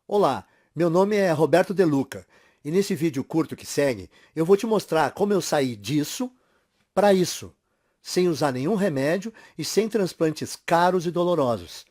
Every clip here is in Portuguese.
Olá, meu nome é Roberto De Luca e nesse vídeo curto que segue eu vou te mostrar como eu saí disso para isso, sem usar nenhum remédio e sem transplantes caros e dolorosos.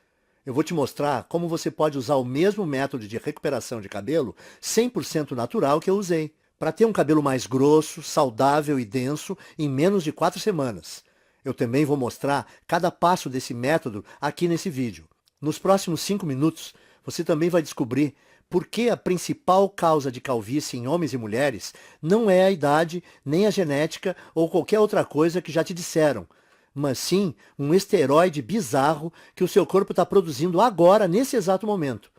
Eu vou te mostrar como você pode usar o mesmo método de recuperação de cabelo 100% natural que eu usei, para ter um cabelo mais grosso, saudável e denso em menos de 4 semanas. Eu também vou mostrar cada passo desse método aqui nesse vídeo. Nos próximos 5 minutos, você também vai descobrir por que a principal causa de calvície em homens e mulheres não é a idade, nem a genética ou qualquer outra coisa que já te disseram, mas sim um esteroide bizarro que o seu corpo está produzindo agora, nesse exato momento.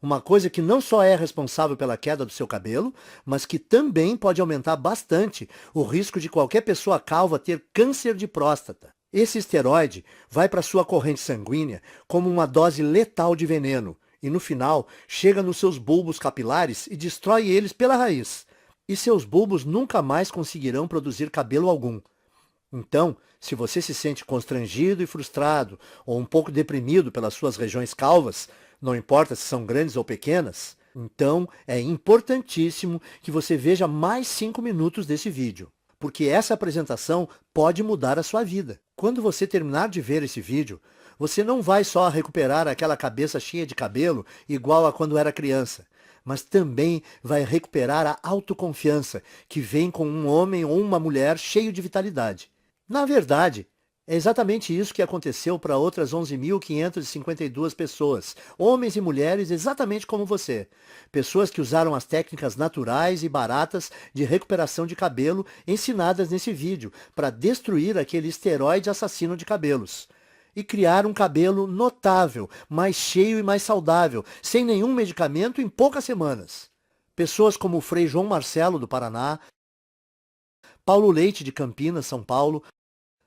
Uma coisa que não só é responsável pela queda do seu cabelo, mas que também pode aumentar bastante o risco de qualquer pessoa calva ter câncer de próstata. Esse esteroide vai para sua corrente sanguínea como uma dose letal de veneno e no final chega nos seus bulbos capilares e destrói eles pela raiz. E seus bulbos nunca mais conseguirão produzir cabelo algum. Então, se você se sente constrangido e frustrado ou um pouco deprimido pelas suas regiões calvas, não importa se são grandes ou pequenas, então é importantíssimo que você veja mais 5 minutos desse vídeo, porque essa apresentação pode mudar a sua vida. Quando você terminar de ver esse vídeo, você não vai só recuperar aquela cabeça cheia de cabelo igual a quando era criança, mas também vai recuperar a autoconfiança que vem com um homem ou uma mulher cheio de vitalidade. Na verdade, é exatamente isso que aconteceu para outras 11.552 pessoas, homens e mulheres exatamente como você. Pessoas que usaram as técnicas naturais e baratas de recuperação de cabelo ensinadas nesse vídeo para destruir aquele esteroide assassino de cabelos. E criar um cabelo notável, mais cheio e mais saudável, sem nenhum medicamento em poucas semanas. Pessoas como o Frei João Marcelo, do Paraná, Paulo Leite, de Campinas, São Paulo,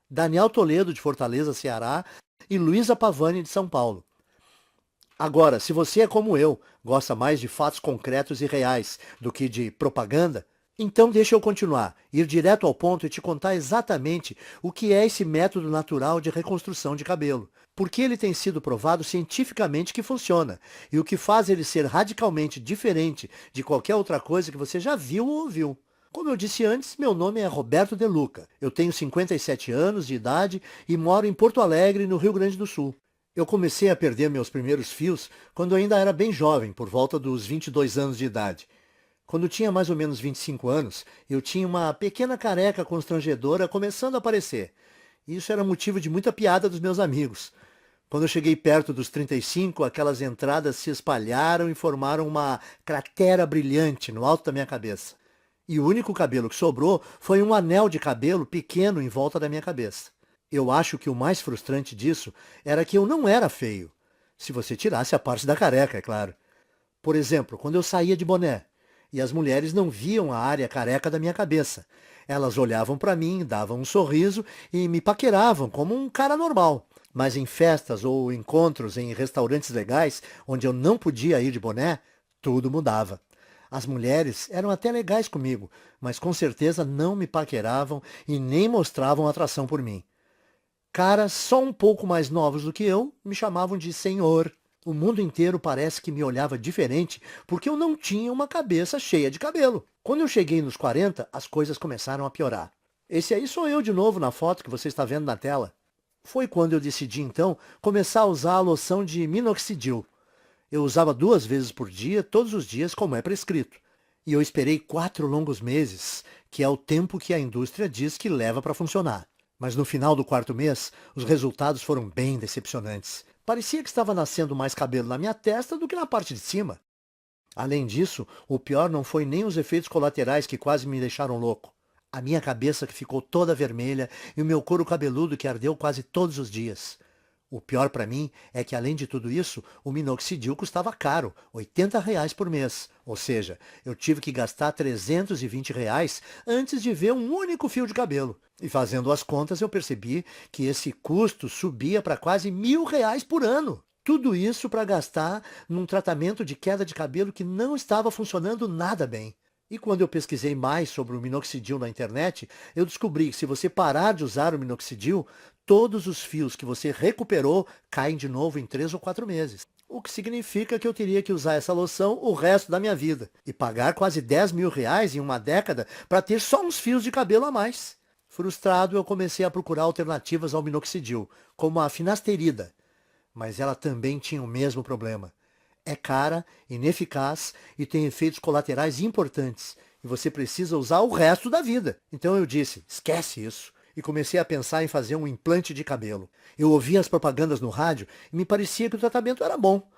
Daniel Toledo, de Fortaleza, Ceará, e Luísa Pavani, de São Paulo. Agora, se você é como eu, gosta mais de fatos concretos e reais do que de propaganda, então deixa eu continuar, ir direto ao ponto e te contar exatamente o que é esse método natural de reconstrução de cabelo. Porque ele tem sido provado cientificamente que funciona, e o que faz ele ser radicalmente diferente de qualquer outra coisa que você já viu ou ouviu. Como eu disse antes, meu nome é Roberto De Luca. Eu tenho 57 anos de idade e moro em Porto Alegre, no Rio Grande do Sul. Eu comecei a perder meus primeiros fios quando ainda era bem jovem, por volta dos 22 anos de idade. Quando tinha mais ou menos 25 anos, eu tinha uma pequena careca constrangedora começando a aparecer. Isso era motivo de muita piada dos meus amigos. Quando eu cheguei perto dos 35, aquelas entradas se espalharam e formaram uma cratera brilhante no alto da minha cabeça. E o único cabelo que sobrou foi um anel de cabelo pequeno em volta da minha cabeça. Eu acho que o mais frustrante disso era que eu não era feio. Se você tirasse a parte da careca, é claro. Por exemplo, quando eu saía de boné, e as mulheres não viam a área careca da minha cabeça. Elas olhavam para mim, davam um sorriso e me paqueravam como um cara normal. Mas em festas ou encontros em restaurantes legais, onde eu não podia ir de boné, tudo mudava. As mulheres eram até legais comigo, mas com certeza não me paqueravam e nem mostravam atração por mim. Caras só um pouco mais novos do que eu me chamavam de senhor. O mundo inteiro parece que me olhava diferente porque eu não tinha uma cabeça cheia de cabelo. Quando eu cheguei nos 40, as coisas começaram a piorar. Esse aí sou eu de novo na foto que você está vendo na tela. Foi quando eu decidi então começar a usar a loção de minoxidil. Eu usava 2 vezes por dia, todos os dias, como é prescrito. E eu esperei 4 longos meses, que é o tempo que a indústria diz que leva para funcionar. Mas no final do 4º mês, os resultados foram bem decepcionantes. Parecia que estava nascendo mais cabelo na minha testa do que na parte de cima. Além disso, o pior não foi nem os efeitos colaterais que quase me deixaram louco. A minha cabeça que ficou toda vermelha e o meu couro cabeludo que ardeu quase todos os dias. O pior para mim é que, além de tudo isso, o minoxidil custava caro, R$ 80 por mês. Ou seja, eu tive que gastar R$ 320 antes de ver um único fio de cabelo. E fazendo as contas, eu percebi que esse custo subia para quase R$ 1.000 por ano. Tudo isso para gastar num tratamento de queda de cabelo que não estava funcionando nada bem. E quando eu pesquisei mais sobre o minoxidil na internet, eu descobri que se você parar de usar o minoxidil, todos os fios que você recuperou caem de novo em 3 ou 4 meses. o que significa que eu teria que usar essa loção o resto da minha vida e pagar quase 10 mil reais em uma década para ter só uns fios de cabelo a mais. Frustrado, eu comecei a procurar alternativas ao minoxidil, como a finasterida, mas ela também tinha o mesmo problema. É cara, ineficaz e tem efeitos colaterais importantes, e você precisa usar o resto da vida. Então eu disse, esquece isso, e comecei a pensar em fazer um implante de cabelo. Eu ouvia as propagandas no rádio e me parecia que o tratamento era bom.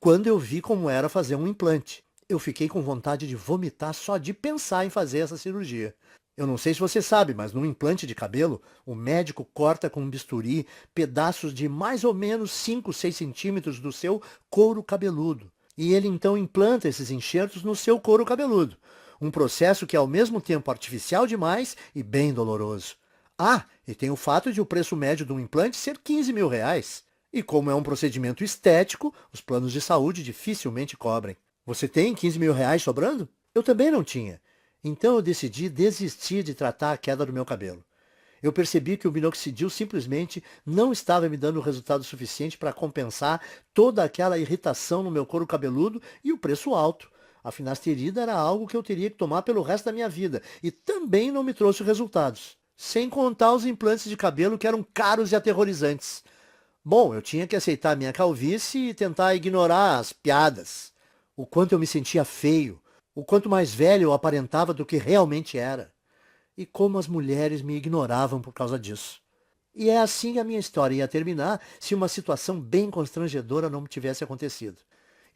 Quando eu vi como era fazer um implante, eu fiquei com vontade de vomitar só de pensar em fazer essa cirurgia. Eu não sei se você sabe, mas num implante de cabelo, o médico corta com um bisturi pedaços de mais ou menos 5, 6 centímetros do seu couro cabeludo. E ele então implanta esses enxertos no seu couro cabeludo. Um processo que é ao mesmo tempo artificial demais e bem doloroso. Ah, e tem o fato de o preço médio de um implante ser 15 mil reais. E como é um procedimento estético, os planos de saúde dificilmente cobrem. Você tem 15 mil reais sobrando? Eu também não tinha. Então eu decidi desistir de tratar a queda do meu cabelo. Eu percebi que o minoxidil simplesmente não estava me dando resultado suficiente para compensar toda aquela irritação no meu couro cabeludo e o preço alto. A finasterida era algo que eu teria que tomar pelo resto da minha vida e também não me trouxe resultados. Sem contar os implantes de cabelo que eram caros e aterrorizantes. Bom, eu tinha que aceitar a minha calvície e tentar ignorar as piadas. O quanto eu me sentia feio, o quanto mais velho eu aparentava do que realmente era. E como as mulheres me ignoravam por causa disso. E é assim que a minha história ia terminar se uma situação bem constrangedora não tivesse acontecido.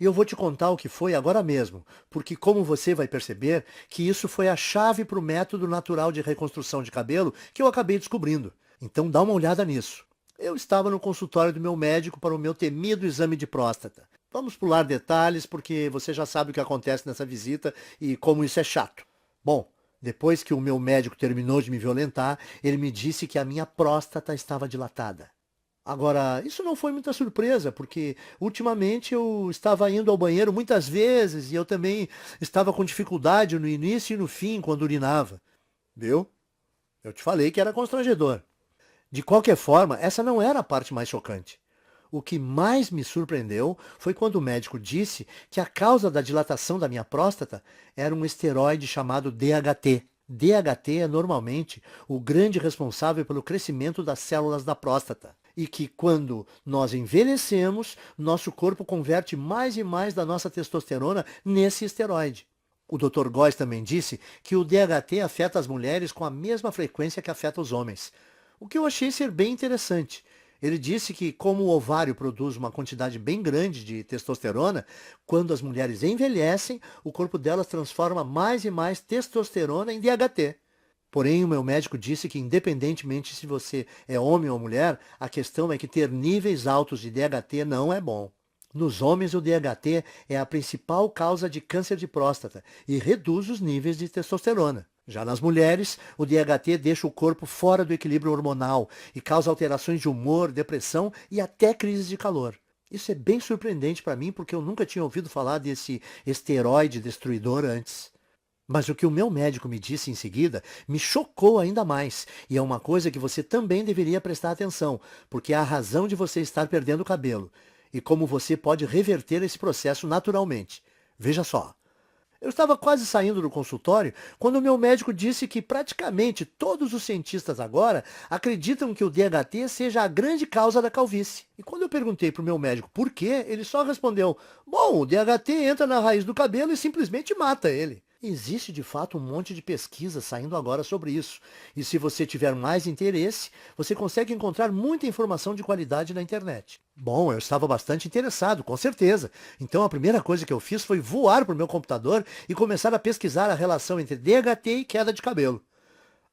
E eu vou te contar o que foi agora mesmo, porque como você vai perceber, que isso foi a chave para o método natural de reconstrução de cabelo que eu acabei descobrindo. Então dá uma olhada nisso. Eu estava no consultório do meu médico para o meu temido exame de próstata. Vamos pular detalhes, porque você já sabe o que acontece nessa visita e como isso é chato. Bom, depois que o meu médico terminou de me violentar, ele me disse que a minha próstata estava dilatada. Agora, isso não foi muita surpresa, porque ultimamente eu estava indo ao banheiro muitas vezes e eu também estava com dificuldade no início e no fim quando urinava. Viu? Eu te falei que era constrangedor. De qualquer forma, essa não era a parte mais chocante. O que mais me surpreendeu foi quando o médico disse que a causa da dilatação da minha próstata era um esteroide chamado DHT. DHT é normalmente o grande responsável pelo crescimento das células da próstata. E que quando nós envelhecemos, nosso corpo converte mais e mais da nossa testosterona nesse esteroide. O Dr. Góes também disse que o DHT afeta as mulheres com a mesma frequência que afeta os homens. O que eu achei ser bem interessante. Ele disse que, como o ovário produz uma quantidade bem grande de testosterona, quando as mulheres envelhecem, o corpo delas transforma mais e mais testosterona em DHT. Porém, o meu médico disse que, independentemente se você é homem ou mulher, a questão é que ter níveis altos de DHT não é bom. Nos homens, o DHT é a principal causa de câncer de próstata e reduz os níveis de testosterona. Já nas mulheres, o DHT deixa o corpo fora do equilíbrio hormonal e causa alterações de humor, depressão e até crises de calor. Isso é bem surpreendente para mim porque eu nunca tinha ouvido falar desse esteroide destruidor antes. Mas o que o meu médico me disse em seguida me chocou ainda mais, e é uma coisa que você também deveria prestar atenção, porque é a razão de você estar perdendo o cabelo, e como você pode reverter esse processo naturalmente. Veja só. Eu estava quase saindo do consultório quando o meu médico disse que praticamente todos os cientistas agora acreditam que o DHT seja a grande causa da calvície. E quando eu perguntei para o meu médico por quê, ele só respondeu: bom, o DHT entra na raiz do cabelo e simplesmente mata ele. Existe de fato um monte de pesquisa saindo agora sobre isso. E se você tiver mais interesse, você consegue encontrar muita informação de qualidade na internet. Bom, eu estava bastante interessado, com certeza. Então a primeira coisa que eu fiz foi voar para o meu computador e começar a pesquisar a relação entre DHT e queda de cabelo.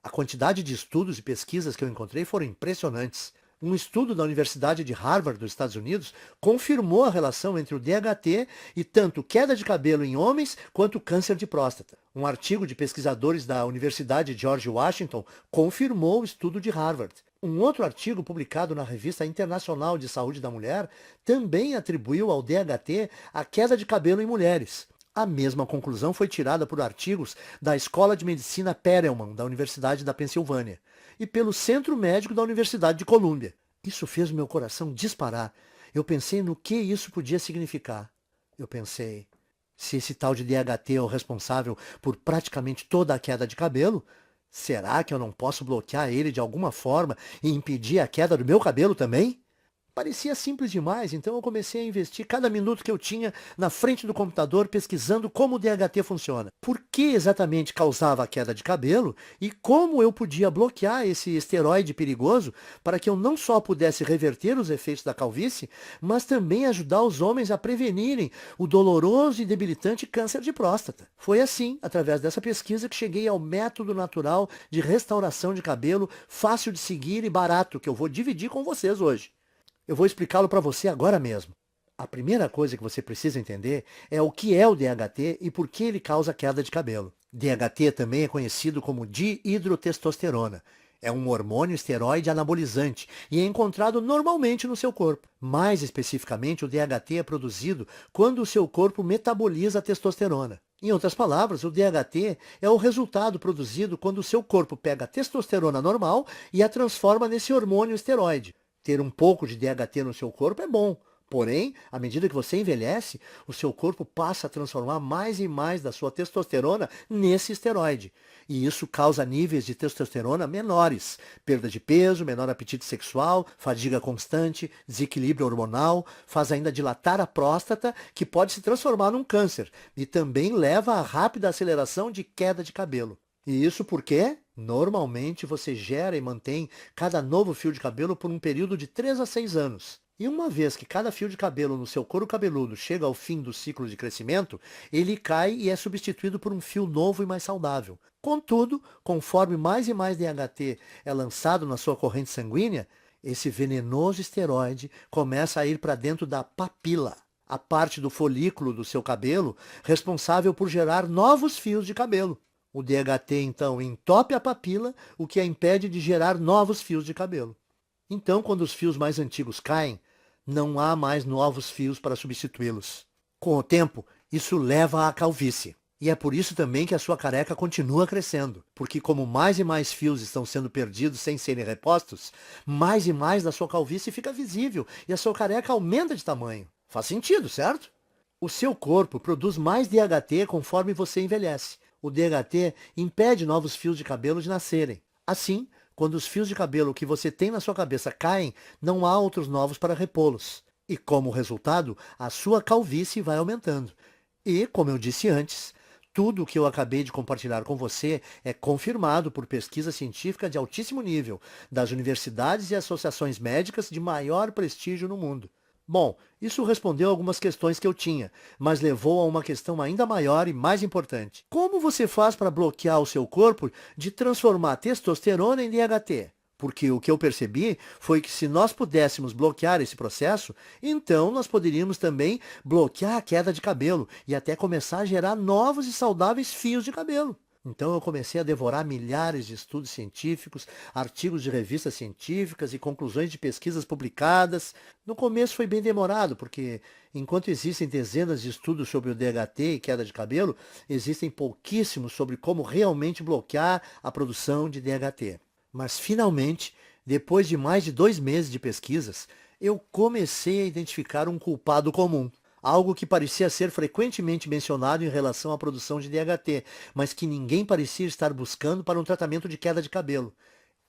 A quantidade de estudos e pesquisas que eu encontrei foram impressionantes. Um estudo da Universidade de Harvard, dos Estados Unidos, confirmou a relação entre o DHT e tanto queda de cabelo em homens quanto câncer de próstata. Um artigo de pesquisadores da Universidade George Washington confirmou o estudo de Harvard. Um outro artigo publicado na Revista Internacional de Saúde da Mulher também atribuiu ao DHT a queda de cabelo em mulheres. A mesma conclusão foi tirada por artigos da Escola de Medicina Perelman, da Universidade da Pensilvânia, e pelo Centro Médico da Universidade de Colômbia. Isso fez o meu coração disparar. Eu pensei no que isso podia significar. Eu pensei, se esse tal de DHT é o responsável por praticamente toda a queda de cabelo, será que eu não posso bloquear ele de alguma forma e impedir a queda do meu cabelo também? Parecia simples demais, então eu comecei a investir cada minuto que eu tinha na frente do computador pesquisando como o DHT funciona. Por que exatamente causava a queda de cabelo e como eu podia bloquear esse esteroide perigoso para que eu não só pudesse reverter os efeitos da calvície, mas também ajudar os homens a prevenirem o doloroso e debilitante câncer de próstata. Foi assim, através dessa pesquisa, que cheguei ao método natural de restauração de cabelo, fácil de seguir e barato, que eu vou dividir com vocês hoje. Eu vou explicá-lo para você agora mesmo. A primeira coisa que você precisa entender é o que é o DHT e por que ele causa queda de cabelo. DHT também é conhecido como dihidrotestosterona. É um hormônio esteroide anabolizante e é encontrado normalmente no seu corpo. Mais especificamente, o DHT é produzido quando o seu corpo metaboliza a testosterona. Em outras palavras, o DHT é o resultado produzido quando o seu corpo pega a testosterona normal e a transforma nesse hormônio esteroide. Ter um pouco de DHT no seu corpo é bom, porém, à medida que você envelhece, o seu corpo passa a transformar mais e mais da sua testosterona nesse esteroide. E isso causa níveis de testosterona menores, perda de peso, menor apetite sexual, fadiga constante, desequilíbrio hormonal, faz ainda dilatar a próstata, que pode se transformar num câncer, e também leva a rápida aceleração de queda de cabelo. E isso porque, normalmente, você gera e mantém cada novo fio de cabelo por um período de 3 a 6 anos. E uma vez que cada fio de cabelo no seu couro cabeludo chega ao fim do ciclo de crescimento, ele cai e é substituído por um fio novo e mais saudável. Contudo, conforme mais e mais DHT é lançado na sua corrente sanguínea, esse venenoso esteroide começa a ir para dentro da papila, a parte do folículo do seu cabelo responsável por gerar novos fios de cabelo. O DHT, então, entope a papila, o que a impede de gerar novos fios de cabelo. Então, quando os fios mais antigos caem, não há mais novos fios para substituí-los. Com o tempo, isso leva à calvície. E é por isso também que a sua careca continua crescendo, porque como mais e mais fios estão sendo perdidos sem serem repostos, mais e mais da sua calvície fica visível e a sua careca aumenta de tamanho. Faz sentido, certo? O seu corpo produz mais DHT conforme você envelhece. O DHT impede novos fios de cabelo de nascerem. Assim, quando os fios de cabelo que você tem na sua cabeça caem, não há outros novos para repô-los. E como resultado, a sua calvície vai aumentando. E, como eu disse antes, tudo o que eu acabei de compartilhar com você é confirmado por pesquisa científica de altíssimo nível, das universidades e associações médicas de maior prestígio no mundo. Bom, isso respondeu algumas questões que eu tinha, mas levou a uma questão ainda maior e mais importante. Como você faz para bloquear o seu corpo de transformar testosterona em DHT? Porque o que eu percebi foi que se nós pudéssemos bloquear esse processo, então nós poderíamos também bloquear a queda de cabelo e até começar a gerar novos e saudáveis fios de cabelo. Então eu comecei a devorar milhares de estudos científicos, artigos de revistas científicas e conclusões de pesquisas publicadas. No começo foi bem demorado, porque enquanto existem dezenas de estudos sobre o DHT e queda de cabelo, existem pouquíssimos sobre como realmente bloquear a produção de DHT. Mas finalmente, depois de mais de 2 meses de pesquisas, eu comecei a identificar um culpado comum. Algo que parecia ser frequentemente mencionado em relação à produção de DHT, mas que ninguém parecia estar buscando para um tratamento de queda de cabelo.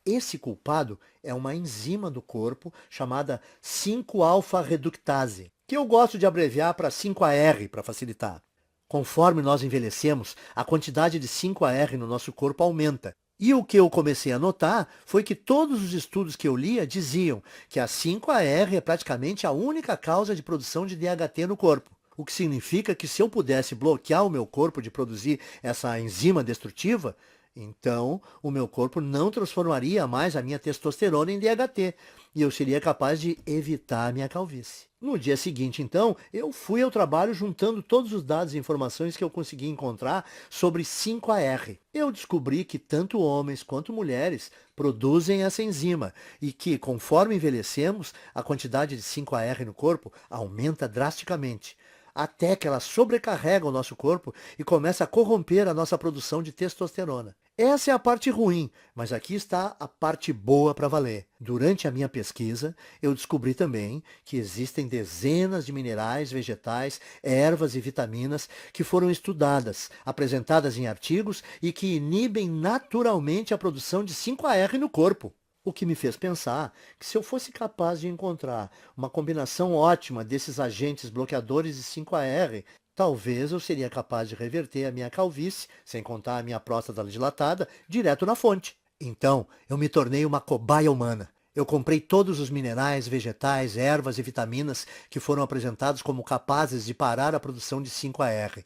Esse culpado é uma enzima do corpo chamada 5-alfa-reductase, que eu gosto de abreviar para 5-AR para facilitar. Conforme nós envelhecemos, a quantidade de 5-AR no nosso corpo aumenta. E o que eu comecei a notar foi que todos os estudos que eu lia diziam que a 5-AR é praticamente a única causa de produção de DHT no corpo. O que significa que se eu pudesse bloquear o meu corpo de produzir essa enzima destrutiva, então o meu corpo não transformaria mais a minha testosterona em DHT e eu seria capaz de evitar a minha calvície. No dia seguinte, então, eu fui ao trabalho juntando todos os dados e informações que eu consegui encontrar sobre 5-AR. Eu descobri que tanto homens quanto mulheres produzem essa enzima e que, conforme envelhecemos, a quantidade de 5-AR no corpo aumenta drasticamente, até que ela sobrecarrega o nosso corpo e começa a corromper a nossa produção de testosterona. Essa é a parte ruim, mas aqui está a parte boa para valer. Durante a minha pesquisa, eu descobri também que existem dezenas de minerais, vegetais, ervas e vitaminas que foram estudadas, apresentadas em artigos e que inibem naturalmente a produção de 5-AR no corpo. O que me fez pensar que se eu fosse capaz de encontrar uma combinação ótima desses agentes bloqueadores de 5-AR, talvez eu seria capaz de reverter a minha calvície, sem contar a minha próstata dilatada, direto na fonte. Então, eu me tornei uma cobaia humana. Eu comprei todos os minerais, vegetais, ervas e vitaminas que foram apresentados como capazes de parar a produção de 5-AR.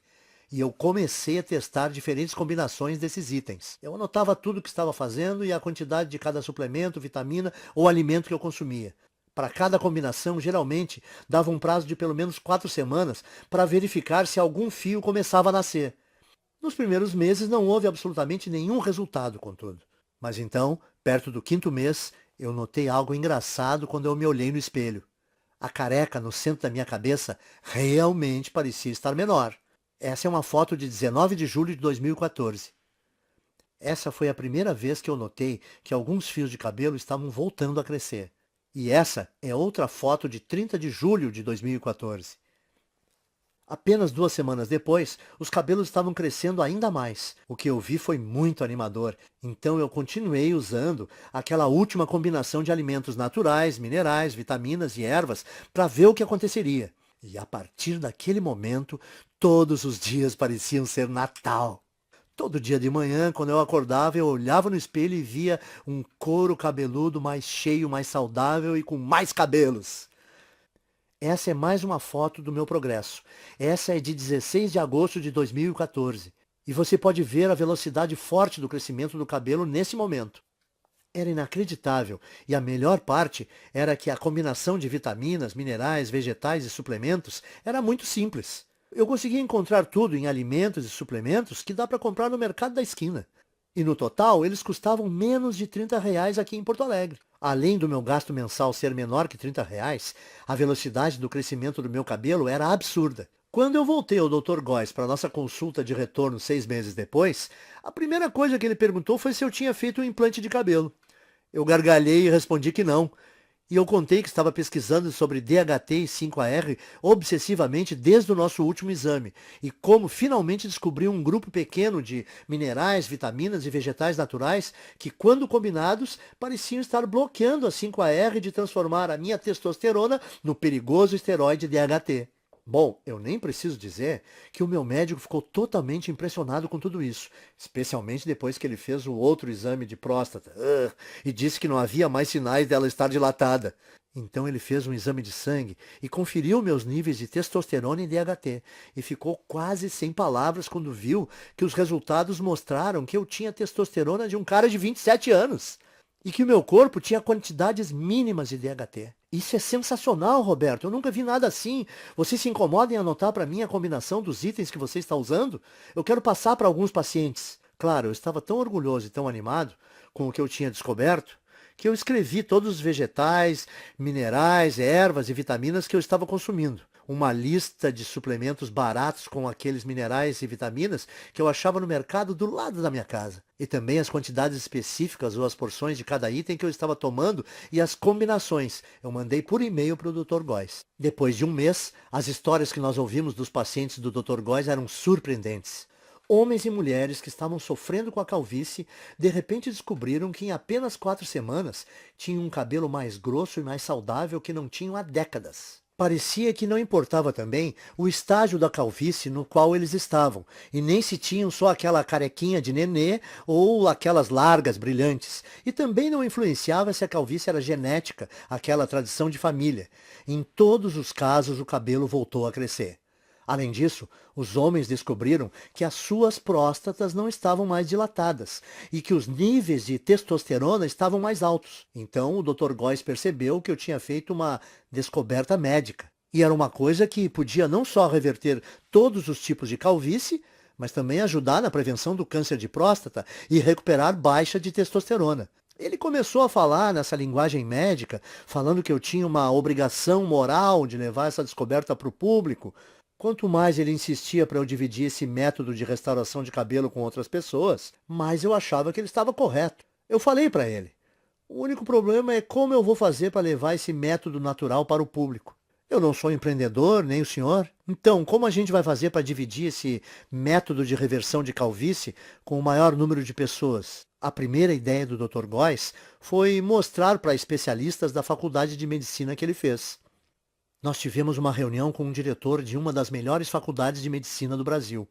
E eu comecei a testar diferentes combinações desses itens. Eu anotava tudo o que estava fazendo e a quantidade de cada suplemento, vitamina ou alimento que eu consumia. Para cada combinação, geralmente, dava um prazo de pelo menos 4 semanas para verificar se algum fio começava a nascer. Nos primeiros meses não houve absolutamente nenhum resultado, contudo. Mas então, perto do 5º mês, eu notei algo engraçado quando eu me olhei no espelho. A careca no centro da minha cabeça realmente parecia estar menor. Essa é uma foto de 19 de julho de 2014. Essa foi a primeira vez que eu notei que alguns fios de cabelo estavam voltando a crescer. E essa é outra foto de 30 de julho de 2014. Apenas 2 semanas depois, os cabelos estavam crescendo ainda mais. O que eu vi foi muito animador, então eu continuei usando aquela última combinação de alimentos naturais, minerais, vitaminas e ervas para ver o que aconteceria. E a partir daquele momento, todos os dias pareciam ser Natal. Todo dia de manhã, quando eu acordava, eu olhava no espelho e via um couro cabeludo mais cheio, mais saudável e com mais cabelos. Essa é mais uma foto do meu progresso. Essa é de 16 de agosto de 2014. E você pode ver a velocidade forte do crescimento do cabelo nesse momento. Era inacreditável, e a melhor parte era que a combinação de vitaminas, minerais, vegetais e suplementos era muito simples. Eu conseguia encontrar tudo em alimentos e suplementos que dá para comprar no mercado da esquina. E no total, eles custavam menos de R$ 30 aqui em Porto Alegre. Além do meu gasto mensal ser menor que R$ 30, a velocidade do crescimento do meu cabelo era absurda. Quando eu voltei ao Dr. Góes para nossa consulta de retorno 6 meses depois, a primeira coisa que ele perguntou foi se eu tinha feito um implante de cabelo. Eu gargalhei e respondi que não. E eu contei que estava pesquisando sobre DHT e 5-AR obsessivamente desde o nosso último exame, e como finalmente descobri um grupo pequeno de minerais, vitaminas e vegetais naturais que, quando combinados, pareciam estar bloqueando a 5-AR de transformar a minha testosterona no perigoso esteroide DHT. Bom, eu nem preciso dizer que o meu médico ficou totalmente impressionado com tudo isso, especialmente depois que ele fez o outro exame de próstata, e disse que não havia mais sinais dela estar dilatada. Então ele fez um exame de sangue e conferiu meus níveis de testosterona e DHT, e ficou quase sem palavras quando viu que os resultados mostraram que eu tinha testosterona de um cara de 27 anos. E que o meu corpo tinha quantidades mínimas de DHT. Isso é sensacional, Roberto. Eu nunca vi nada assim. Você se incomoda em anotar para mim a combinação dos itens que você está usando? Eu quero passar para alguns pacientes. Claro, eu estava tão orgulhoso e tão animado com o que eu tinha descoberto, que eu escrevi todos os vegetais, minerais, ervas e vitaminas que eu estava consumindo. Uma lista de suplementos baratos com aqueles minerais e vitaminas que eu achava no mercado do lado da minha casa. E também as quantidades específicas ou as porções de cada item que eu estava tomando e as combinações. Eu mandei por e-mail para o Dr. Góes. Depois de um mês, as histórias que nós ouvimos dos pacientes do Dr. Góes eram surpreendentes. Homens e mulheres que estavam sofrendo com a calvície, de repente descobriram que em apenas 4 semanas tinham um cabelo mais grosso e mais saudável que não tinham há décadas. Parecia que não importava também o estágio da calvície no qual eles estavam, e nem se tinham só aquela carequinha de nenê ou aquelas largas brilhantes. E também não influenciava se a calvície era genética, aquela tradição de família. Em todos os casos, o cabelo voltou a crescer. Além disso, os homens descobriram que as suas próstatas não estavam mais dilatadas e que os níveis de testosterona estavam mais altos. Então, o Dr. Góes percebeu que eu tinha feito uma descoberta médica. E era uma coisa que podia não só reverter todos os tipos de calvície, mas também ajudar na prevenção do câncer de próstata e recuperar baixa de testosterona. Ele começou a falar nessa linguagem médica, falando que eu tinha uma obrigação moral de levar essa descoberta para o público. Quanto mais ele insistia para eu dividir esse método de restauração de cabelo com outras pessoas, mais eu achava que ele estava correto. Eu falei para ele: o único problema é como eu vou fazer para levar esse método natural para o público. Eu não sou empreendedor, nem o senhor. Então, como a gente vai fazer para dividir esse método de reversão de calvície com o maior número de pessoas? A primeira ideia do Dr. Góes foi mostrar para especialistas da faculdade de medicina que ele fez. Nós tivemos uma reunião com um diretor de uma das melhores faculdades de medicina do Brasil.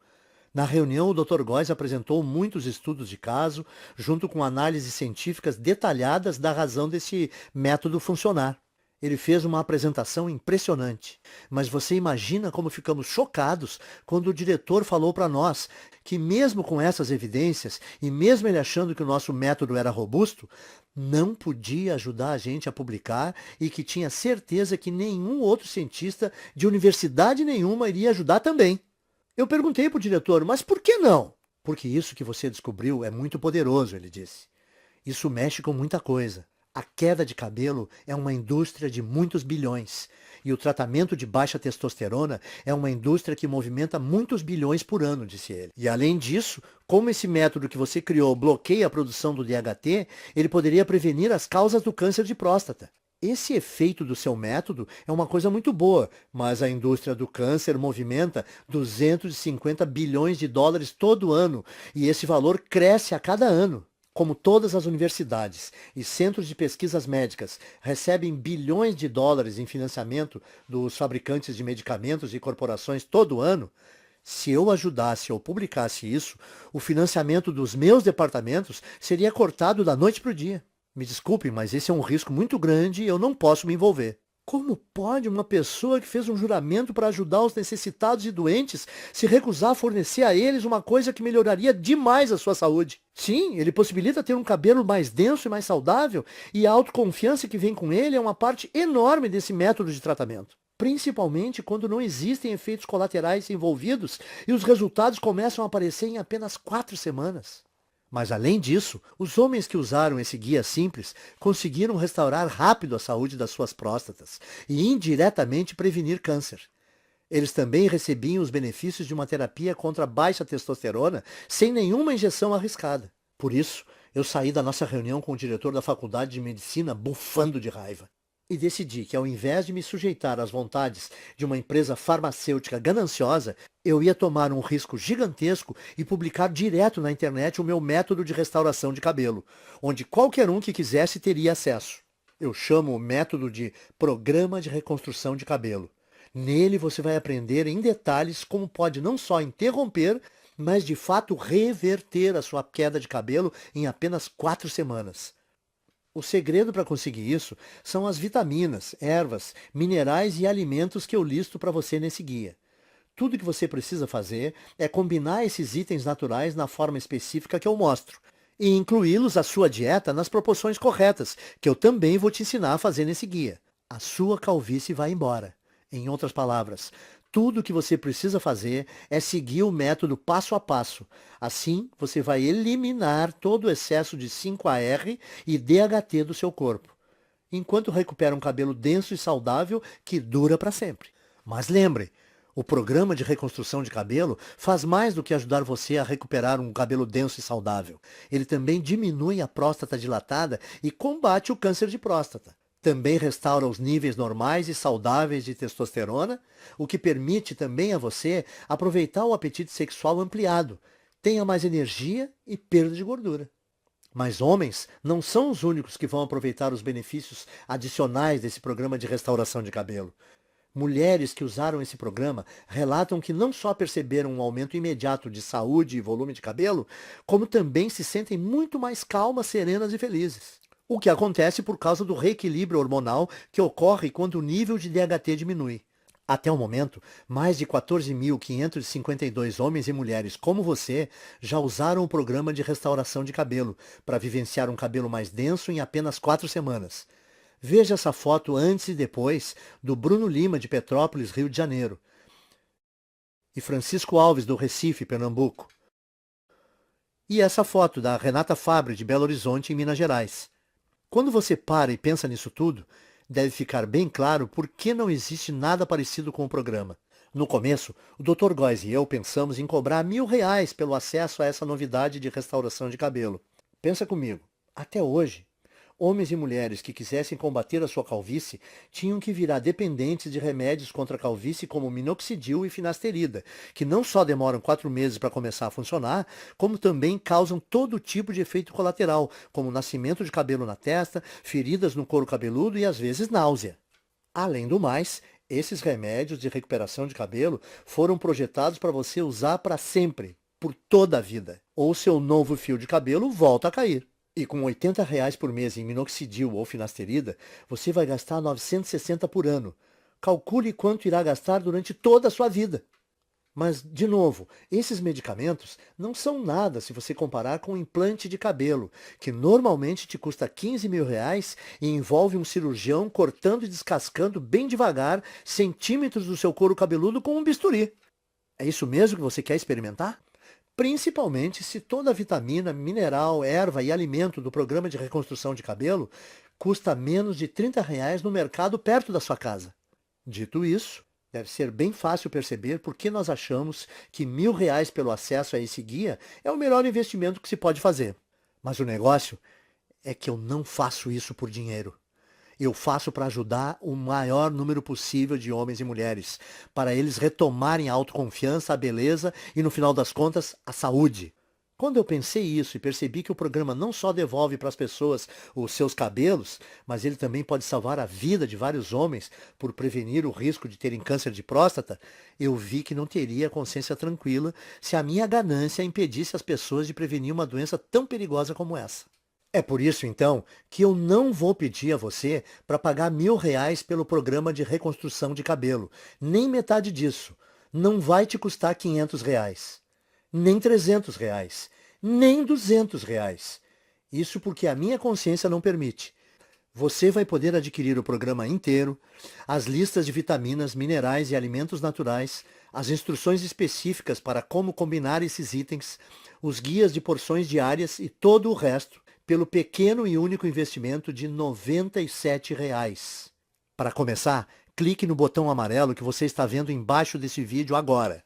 Na reunião, o Dr. Góes apresentou muitos estudos de caso, junto com análises científicas detalhadas da razão desse método funcionar. Ele fez uma apresentação impressionante, mas você imagina como ficamos chocados quando o diretor falou para nós que mesmo com essas evidências e mesmo ele achando que o nosso método era robusto, não podia ajudar a gente a publicar e que tinha certeza que nenhum outro cientista de universidade nenhuma iria ajudar também. Eu perguntei para o diretor, mas por que não? Porque isso que você descobriu é muito poderoso, ele disse. Isso mexe com muita coisa. A queda de cabelo é uma indústria de muitos bilhões. E o tratamento de baixa testosterona é uma indústria que movimenta muitos bilhões por ano, disse ele. E além disso, como esse método que você criou bloqueia a produção do DHT, ele poderia prevenir as causas do câncer de próstata. Esse efeito do seu método é uma coisa muito boa, mas a indústria do câncer movimenta 250 bilhões de dólares todo ano, e esse valor cresce a cada ano. Como todas as universidades e centros de pesquisas médicas recebem bilhões de dólares em financiamento dos fabricantes de medicamentos e corporações todo ano, se eu ajudasse ou publicasse isso, o financiamento dos meus departamentos seria cortado da noite para o dia. Me desculpem, mas esse é um risco muito grande e eu não posso me envolver. Como pode uma pessoa que fez um juramento para ajudar os necessitados e doentes se recusar a fornecer a eles uma coisa que melhoraria demais a sua saúde? Sim, ele possibilita ter um cabelo mais denso e mais saudável, e a autoconfiança que vem com ele é uma parte enorme desse método de tratamento. Principalmente quando não existem efeitos colaterais envolvidos e os resultados começam a aparecer em apenas 4 semanas. Mas além disso, os homens que usaram esse guia simples conseguiram restaurar rápido a saúde das suas próstatas e indiretamente prevenir câncer. Eles também recebiam os benefícios de uma terapia contra a baixa testosterona sem nenhuma injeção arriscada. Por isso, eu saí da nossa reunião com o diretor da faculdade de medicina bufando de raiva. E decidi que, ao invés de me sujeitar às vontades de uma empresa farmacêutica gananciosa, eu ia tomar um risco gigantesco e publicar direto na internet o meu método de restauração de cabelo, onde qualquer um que quisesse teria acesso. Eu chamo o método de Programa de Reconstrução de Cabelo. Nele você vai aprender em detalhes como pode não só interromper, mas de fato reverter a sua queda de cabelo em apenas 4 semanas. O segredo para conseguir isso são as vitaminas, ervas, minerais e alimentos que eu listo para você nesse guia. Tudo que você precisa fazer é combinar esses itens naturais na forma específica que eu mostro e incluí-los à sua dieta nas proporções corretas, que eu também vou te ensinar a fazer nesse guia. A sua calvície vai embora. Em outras palavras, tudo o que você precisa fazer é seguir o método passo a passo. Assim, você vai eliminar todo o excesso de 5-AR e DHT do seu corpo, enquanto recupera um cabelo denso e saudável que dura para sempre. Mas lembre, o programa de reconstrução de cabelo faz mais do que ajudar você a recuperar um cabelo denso e saudável. Ele também diminui a próstata dilatada e combate o câncer de próstata. Também restaura os níveis normais e saudáveis de testosterona, o que permite também a você aproveitar o apetite sexual ampliado, tenha mais energia e perda de gordura. Mas homens não são os únicos que vão aproveitar os benefícios adicionais desse programa de restauração de cabelo. Mulheres que usaram esse programa relatam que não só perceberam um aumento imediato de saúde e volume de cabelo, como também se sentem muito mais calmas, serenas e felizes. O que acontece por causa do reequilíbrio hormonal que ocorre quando o nível de DHT diminui. Até o momento, mais de 14.552 homens e mulheres como você já usaram o programa de restauração de cabelo para vivenciar um cabelo mais denso em apenas 4 semanas. Veja essa foto antes e depois do Bruno Lima, de Petrópolis, Rio de Janeiro, e Francisco Alves, do Recife, Pernambuco. E essa foto da Renata Fabre, de Belo Horizonte, em Minas Gerais. Quando você para e pensa nisso tudo, deve ficar bem claro por que não existe nada parecido com o programa. No começo, o Dr. Góes e eu pensamos em cobrar R$ 1.000 pelo acesso a essa novidade de restauração de cabelo. Pensa comigo, até hoje, homens e mulheres que quisessem combater a sua calvície tinham que virar dependentes de remédios contra a calvície como minoxidil e finasterida, que não só demoram 4 meses para começar a funcionar, como também causam todo tipo de efeito colateral, como nascimento de cabelo na testa, feridas no couro cabeludo e às vezes náusea. Além do mais, esses remédios de recuperação de cabelo foram projetados para você usar para sempre, por toda a vida. Ou seu novo fio de cabelo volta a cair. E com R$ 80 por mês em minoxidil ou finasterida, você vai gastar 960 por ano. Calcule quanto irá gastar durante toda a sua vida. Mas, de novo, esses medicamentos não são nada se você comparar com um implante de cabelo, que normalmente te custa R$ 15.000 e envolve um cirurgião cortando e descascando bem devagar centímetros do seu couro cabeludo com um bisturi. É isso mesmo que você quer experimentar? Principalmente se toda a vitamina, mineral, erva e alimento do programa de reconstrução de cabelo custa menos de R$ 30 no mercado perto da sua casa. Dito isso, deve ser bem fácil perceber por que nós achamos que R$ 1.000 pelo acesso a esse guia é o melhor investimento que se pode fazer. Mas o negócio é que eu não faço isso por dinheiro. Eu faço para ajudar o maior número possível de homens e mulheres, para eles retomarem a autoconfiança, a beleza e, no final das contas, a saúde. Quando eu pensei isso e percebi que o programa não só devolve para as pessoas os seus cabelos, mas ele também pode salvar a vida de vários homens por prevenir o risco de terem câncer de próstata, eu vi que não teria consciência tranquila se a minha ganância impedisse as pessoas de prevenir uma doença tão perigosa como essa. É por isso, então, que eu não vou pedir a você para pagar R$ 1.000 pelo programa de reconstrução de cabelo. Nem metade disso. Não vai te custar R$ 500. Nem R$ 300. Nem R$ 200. Isso porque a minha consciência não permite. Você vai poder adquirir o programa inteiro, as listas de vitaminas, minerais e alimentos naturais, as instruções específicas para como combinar esses itens, os guias de porções diárias e todo o resto, pelo pequeno e único investimento de R$ 97. Para começar, clique no botão amarelo que você está vendo embaixo desse vídeo agora.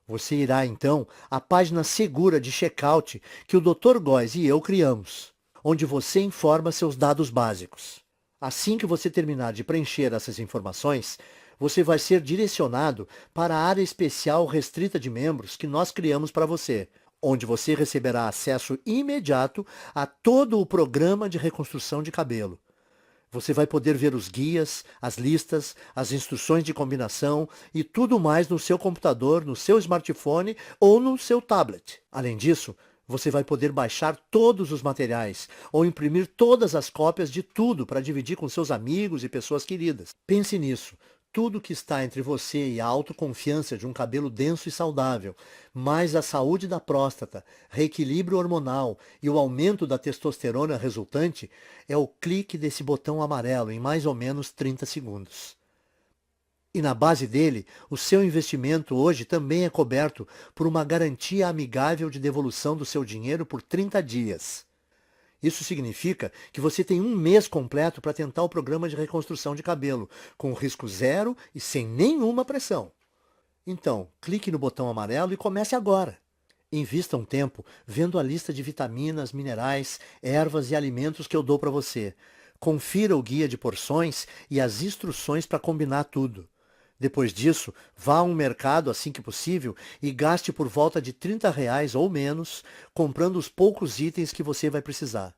Você irá, então, à página segura de checkout que o Dr. Góes e eu criamos, onde você informa seus dados básicos. Assim que você terminar de preencher essas informações, você vai ser direcionado para a área especial restrita de membros que nós criamos para você, onde você receberá acesso imediato a todo o programa de reconstrução de cabelo. Você vai poder ver os guias, as listas, as instruções de combinação e tudo mais no seu computador, no seu smartphone ou no seu tablet. Além disso, você vai poder baixar todos os materiais ou imprimir todas as cópias de tudo para dividir com seus amigos e pessoas queridas. Pense nisso. Tudo que está entre você e a autoconfiança de um cabelo denso e saudável, mais a saúde da próstata, reequilíbrio hormonal e o aumento da testosterona resultante, é o clique desse botão amarelo em mais ou menos 30 segundos. E na base dele, o seu investimento hoje também é coberto por uma garantia amigável de devolução do seu dinheiro por 30 dias. Isso significa que você tem um mês completo para tentar o programa de reconstrução de cabelo, com risco zero e sem nenhuma pressão. Então, clique no botão amarelo e comece agora. Invista um tempo vendo a lista de vitaminas, minerais, ervas e alimentos que eu dou para você. Confira o guia de porções e as instruções para combinar tudo. Depois disso, vá a um mercado assim que possível e gaste por volta de R$ 30 ou menos, comprando os poucos itens que você vai precisar.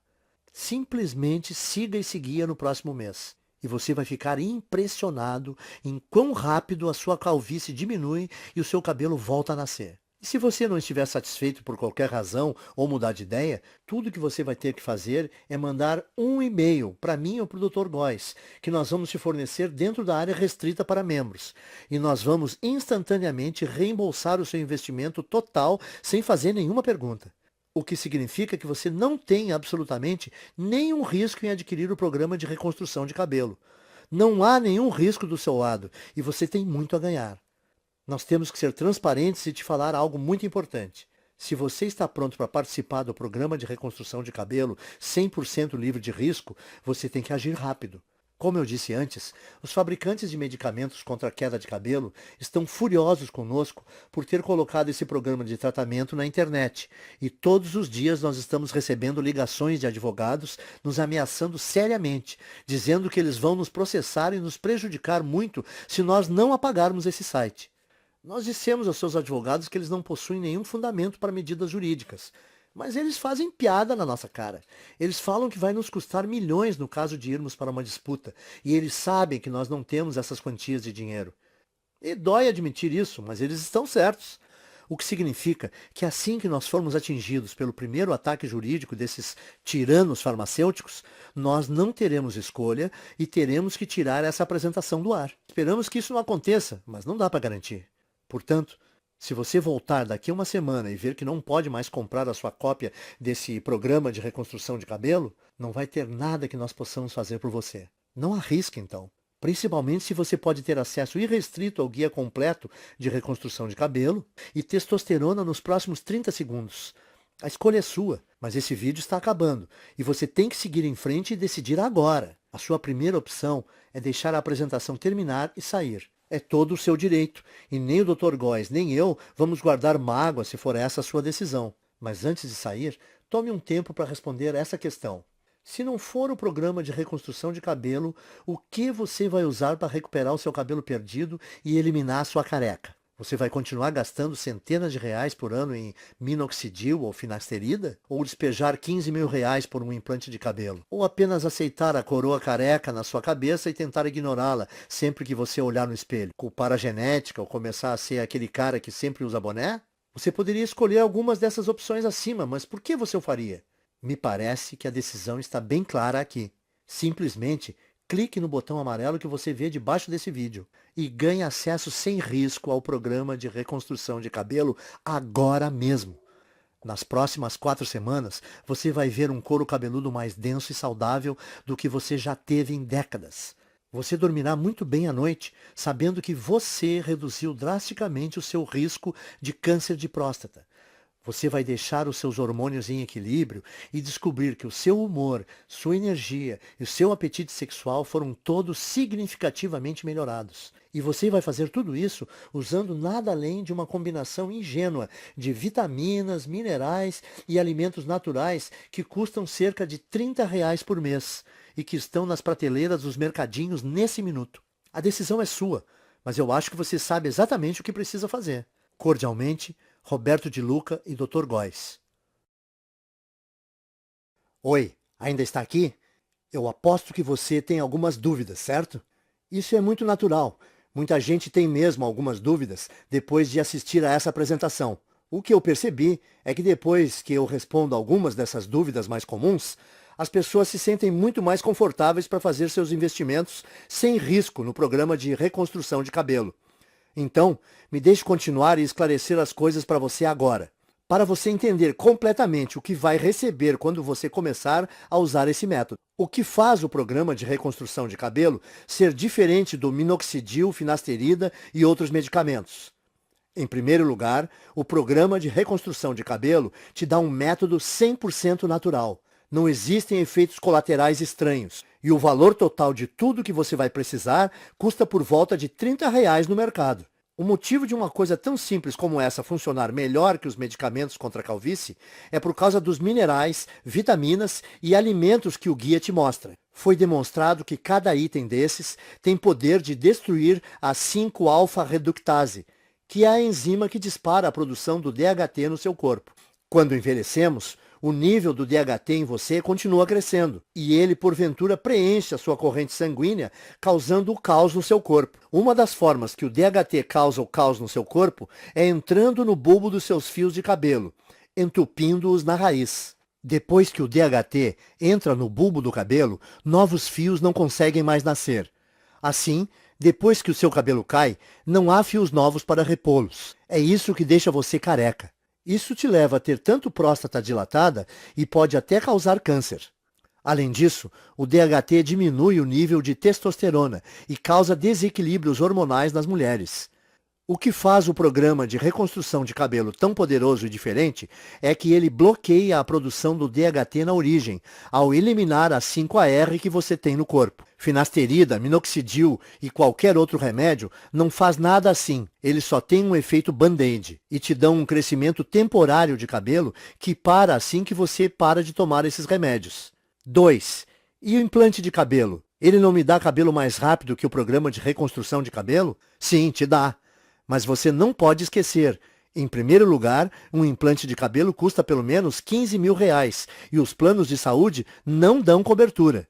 Simplesmente siga esse guia no próximo mês. E você vai ficar impressionado em quão rápido a sua calvície diminui e o seu cabelo volta a nascer. E se você não estiver satisfeito por qualquer razão ou mudar de ideia, tudo que você vai ter que fazer é mandar um e-mail para mim ou para o Dr. Góes, que nós vamos te fornecer dentro da área restrita para membros. E nós vamos instantaneamente reembolsar o seu investimento total sem fazer nenhuma pergunta. O que significa que você não tem absolutamente nenhum risco em adquirir o programa de reconstrução de cabelo. Não há nenhum risco do seu lado e você tem muito a ganhar. Nós temos que ser transparentes e te falar algo muito importante. Se você está pronto para participar do programa de reconstrução de cabelo 100% livre de risco, você tem que agir rápido. Como eu disse antes, os fabricantes de medicamentos contra a queda de cabelo estão furiosos conosco por ter colocado esse programa de tratamento na internet. E todos os dias nós estamos recebendo ligações de advogados nos ameaçando seriamente, dizendo que eles vão nos processar e nos prejudicar muito se nós não apagarmos esse site. Nós dissemos aos seus advogados que eles não possuem nenhum fundamento para medidas jurídicas. Mas eles fazem piada na nossa cara. Eles falam que vai nos custar milhões no caso de irmos para uma disputa. E eles sabem que nós não temos essas quantias de dinheiro. E dói admitir isso, mas eles estão certos. O que significa que assim que nós formos atingidos pelo primeiro ataque jurídico desses tiranos farmacêuticos, nós não teremos escolha e teremos que tirar essa apresentação do ar. Esperamos que isso não aconteça, mas não dá para garantir. Portanto, se você voltar daqui a uma semana e ver que não pode mais comprar a sua cópia desse programa de reconstrução de cabelo, não vai ter nada que nós possamos fazer por você. Não arrisque, então. Principalmente se você pode ter acesso irrestrito ao guia completo de reconstrução de cabelo e testosterona nos próximos 30 segundos. A escolha é sua, mas esse vídeo está acabando e você tem que seguir em frente e decidir agora. A sua primeira opção é deixar a apresentação terminar e sair. É todo o seu direito, e nem o Dr. Góes nem eu vamos guardar mágoa se for essa a sua decisão. Mas antes de sair, tome um tempo para responder essa questão. Se não for o programa de reconstrução de cabelo, o que você vai usar para recuperar o seu cabelo perdido e eliminar a sua careca? Você vai continuar gastando centenas de reais por ano em minoxidil ou finasterida? Ou despejar 15 mil reais por um implante de cabelo? Ou apenas aceitar a coroa careca na sua cabeça e tentar ignorá-la sempre que você olhar no espelho? Culpar a genética ou começar a ser aquele cara que sempre usa boné? Você poderia escolher algumas dessas opções acima, mas por que você o faria? Me parece que a decisão está bem clara aqui. Simplesmente clique no botão amarelo que você vê debaixo desse vídeo e ganhe acesso sem risco ao programa de reconstrução de cabelo agora mesmo. Nas próximas 4 semanas, você vai ver um couro cabeludo mais denso e saudável do que você já teve em décadas. Você dormirá muito bem à noite, sabendo que você reduziu drasticamente o seu risco de câncer de próstata. Você vai deixar os seus hormônios em equilíbrio e descobrir que o seu humor, sua energia e o seu apetite sexual foram todos significativamente melhorados. E você vai fazer tudo isso usando nada além de uma combinação ingênua de vitaminas, minerais e alimentos naturais que custam cerca de R$ 30 por mês e que estão nas prateleiras dos mercadinhos nesse minuto. A decisão é sua, mas eu acho que você sabe exatamente o que precisa fazer. Cordialmente, Roberto de Luca e Dr. Góes. Oi, ainda está aqui? Eu aposto que você tem algumas dúvidas, certo? Isso é muito natural. Muita gente tem mesmo algumas dúvidas depois de assistir a essa apresentação. O que eu percebi é que depois que eu respondo algumas dessas dúvidas mais comuns, as pessoas se sentem muito mais confortáveis para fazer seus investimentos sem risco no programa de reconstrução de cabelo. Então, me deixe continuar e esclarecer as coisas para você agora, para você entender completamente o que vai receber quando você começar a usar esse método. O que faz o programa de reconstrução de cabelo ser diferente do minoxidil, finasterida e outros medicamentos? Em primeiro lugar, o programa de reconstrução de cabelo te dá um método 100% natural. Não existem efeitos colaterais estranhos. E o valor total de tudo que você vai precisar custa por volta de R$ 30 no mercado. O motivo de uma coisa tão simples como essa funcionar melhor que os medicamentos contra a calvície é por causa dos minerais, vitaminas e alimentos que o guia te mostra. Foi demonstrado que cada item desses tem poder de destruir a 5-alfa-reductase, que é a enzima que dispara a produção do DHT no seu corpo. Quando envelhecemos, o nível do DHT em você continua crescendo, e ele, porventura, preenche a sua corrente sanguínea, causando o caos no seu corpo. Uma das formas que o DHT causa o caos no seu corpo é entrando no bulbo dos seus fios de cabelo, entupindo-os na raiz. Depois que o DHT entra no bulbo do cabelo, novos fios não conseguem mais nascer. Assim, depois que o seu cabelo cai, não há fios novos para repô-los. É isso que deixa você careca. Isso te leva a ter tanto próstata dilatada e pode até causar câncer. Além disso, o DHT diminui o nível de testosterona e causa desequilíbrios hormonais nas mulheres. O que faz o programa de reconstrução de cabelo tão poderoso e diferente é que ele bloqueia a produção do DHT na origem, ao eliminar a 5-AR que você tem no corpo. Finasterida, minoxidil e qualquer outro remédio não faz nada assim. Ele só tem um efeito band-aid e te dão um crescimento temporário de cabelo que para assim que você para de tomar esses remédios. 2. E o implante de cabelo? Ele não me dá cabelo mais rápido que o programa de reconstrução de cabelo? Sim, te dá. Mas você não pode esquecer, em primeiro lugar, um implante de cabelo custa pelo menos R$ 15.000 e os planos de saúde não dão cobertura.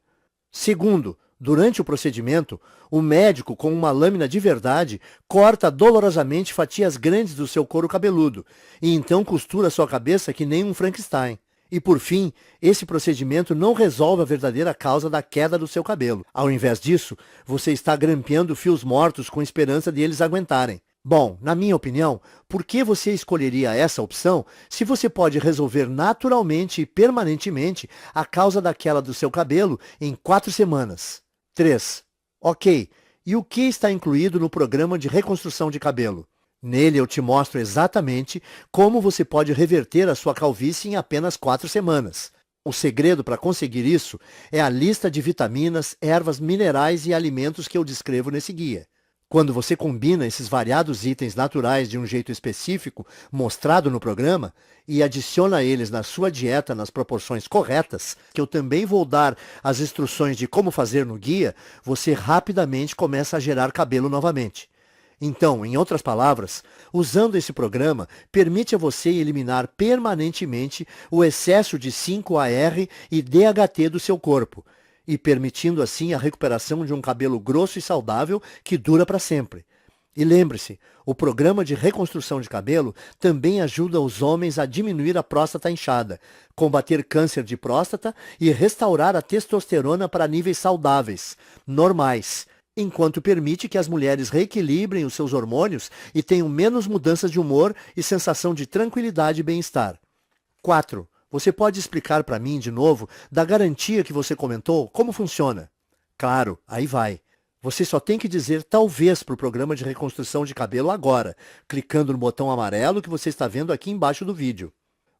Segundo, durante o procedimento, o médico, com uma lâmina de verdade, corta dolorosamente fatias grandes do seu couro cabeludo e então costura sua cabeça que nem um Frankenstein. E por fim, esse procedimento não resolve a verdadeira causa da queda do seu cabelo. Ao invés disso, você está grampeando fios mortos com esperança de eles aguentarem. Bom, na minha opinião, por que você escolheria essa opção se você pode resolver naturalmente e permanentemente a causa da queda do seu cabelo em 4 semanas? 3. Ok, e o que está incluído no programa de reconstrução de cabelo? Nele eu te mostro exatamente como você pode reverter a sua calvície em apenas 4 semanas. O segredo para conseguir isso é a lista de vitaminas, ervas, minerais e alimentos que eu descrevo nesse guia. Quando você combina esses variados itens naturais de um jeito específico, mostrado no programa, e adiciona eles na sua dieta nas proporções corretas, que eu também vou dar as instruções de como fazer no guia, você rapidamente começa a gerar cabelo novamente. Então, em outras palavras, usando esse programa, permite a você eliminar permanentemente o excesso de 5-AR e DHT do seu corpo, e permitindo assim a recuperação de um cabelo grosso e saudável que dura para sempre. E lembre-se, o programa de reconstrução de cabelo também ajuda os homens a diminuir a próstata inchada, combater câncer de próstata e restaurar a testosterona para níveis saudáveis, normais, enquanto permite que as mulheres reequilibrem os seus hormônios e tenham menos mudanças de humor e sensação de tranquilidade e bem-estar. 4. Você pode explicar para mim, de novo, da garantia que você comentou, como funciona? Claro, aí vai. Você só tem que dizer talvez para o programa de reconstrução de cabelo agora, clicando no botão amarelo que você está vendo aqui embaixo do vídeo.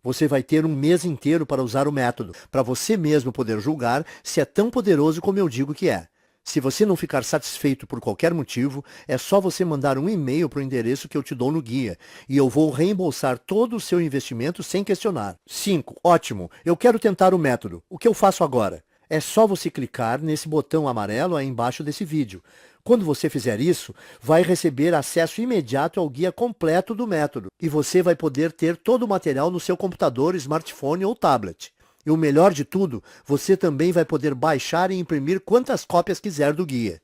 Você vai ter um mês inteiro para usar o método, para você mesmo poder julgar se é tão poderoso como eu digo que é. Se você não ficar satisfeito por qualquer motivo, é só você mandar um e-mail para o endereço que eu te dou no guia, e eu vou reembolsar todo o seu investimento sem questionar. 5. Ótimo, eu quero tentar o método. O que eu faço agora? É só você clicar nesse botão amarelo aí embaixo desse vídeo. Quando você fizer isso, vai receber acesso imediato ao guia completo do método, e você vai poder ter todo o material no seu computador, smartphone ou tablet. E o melhor de tudo, você também vai poder baixar e imprimir quantas cópias quiser do guia.